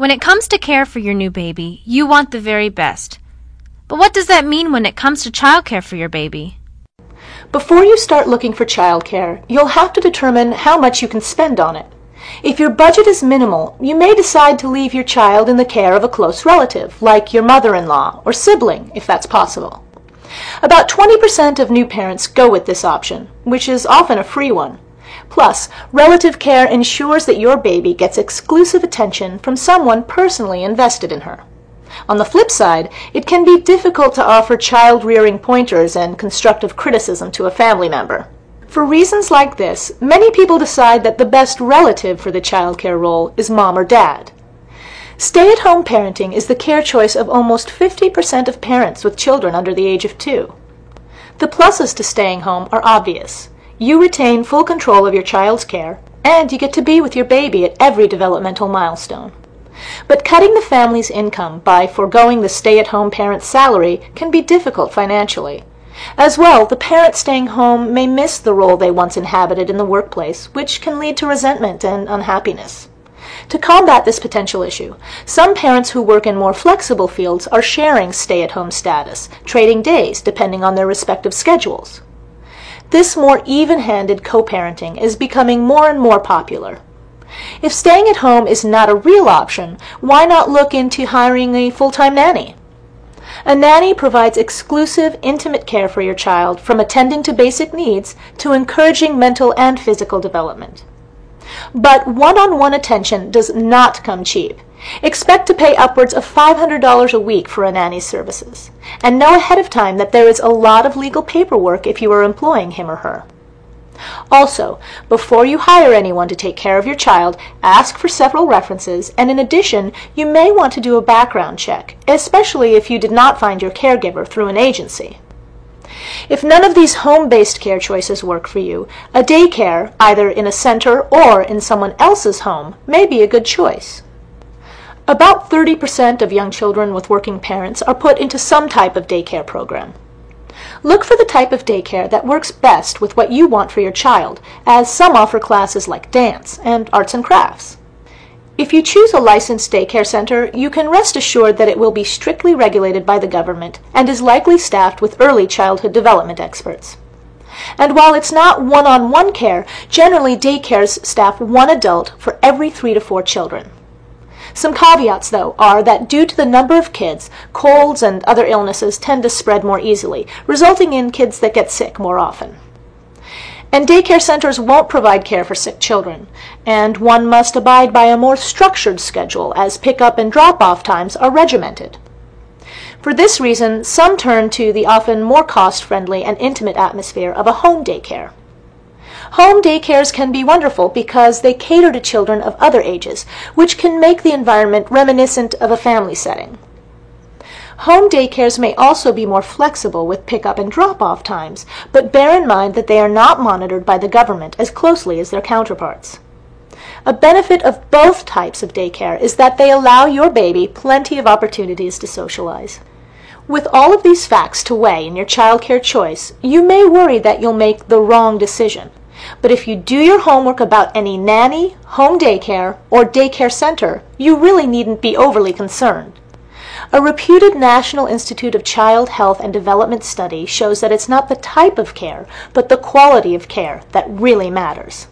When it comes to care for your new baby, you want the very best. But what does that mean when it comes to childcare for your baby? Before you start looking for childcare, you'll have to determine how much you can spend on it. If your budget is minimal, you may decide to leave your child in the care of a close relative, like your mother-in-law or sibling, if that's possible. About 20% of new parents go with this option, which is often a free one. Plus, relative care ensures that your baby gets exclusive attention from someone personally invested in her. On the flip side, it can be difficult to offer child-rearing pointers and constructive criticism to a family member. For reasons like this, many people decide that the best relative for the childcare role is mom or dad. Stay-at-home parenting is the care choice of almost 50% of parents with children under the age of 2. The pluses to staying home are obvious. You retain full control of your child's care, and you get to be with your baby at every developmental milestone. But cutting the family's income by foregoing the stay-at-home parent's salary can be difficult financially. As well, the parent staying home may miss the role they once inhabited in the workplace, which can lead to resentment and unhappiness. To combat this potential issue, some parents who work in more flexible fields are sharing stay-at-home status, trading days depending on their respective schedules. This more even-handed co-parenting is becoming more and more popular. If staying at home is not a real option, why not look into hiring a full-time nanny? A nanny provides exclusive, intimate care for your child, from attending to basic needs to encouraging mental and physical development. But one-on-one attention does not come cheap. Expect to pay upwards of $500 a week for a nanny's services, and know ahead of time that there is a lot of legal paperwork if you are employing him or her. Also, before you hire anyone to take care of your child, ask for several references, and in addition, you may want to do a background check, especially if you did not find your caregiver through an agency. If none of these home-based care choices work for you, a daycare, either in a center or in someone else's home, may be a good choice. About 30% of young children with working parents are put into some type of daycare program. Look for the type of daycare that works best with what you want for your child, as some offer classes like dance and arts and crafts. If you choose a licensed daycare center, you can rest assured that it will be strictly regulated by the government and is likely staffed with early childhood development experts. And while it's not one-on-one care, generally daycares staff one adult for every 3 to 4 children. Some caveats, though, are that due to the number of kids, colds and other illnesses tend to spread more easily, resulting in kids that get sick more often. And daycare centers won't provide care for sick children, and one must abide by a more structured schedule as pick-up and drop-off times are regimented. For this reason, some turn to the often more cost-friendly and intimate atmosphere of a home daycare. Home daycares can be wonderful because they cater to children of other ages, which can make the environment reminiscent of a family setting. Home daycares may also be more flexible with pick-up and drop-off times, but bear in mind that they are not monitored by the government as closely as their counterparts. A benefit of both types of daycare is that they allow your baby plenty of opportunities to socialize. With all of these facts to weigh in your childcare choice, you may worry that you'll make the wrong decision. But if you do your homework about any nanny, home daycare, or daycare center, you really needn't be overly concerned. A reputed National Institute of Child Health and Development study shows that it's not the type of care, but the quality of care that really matters.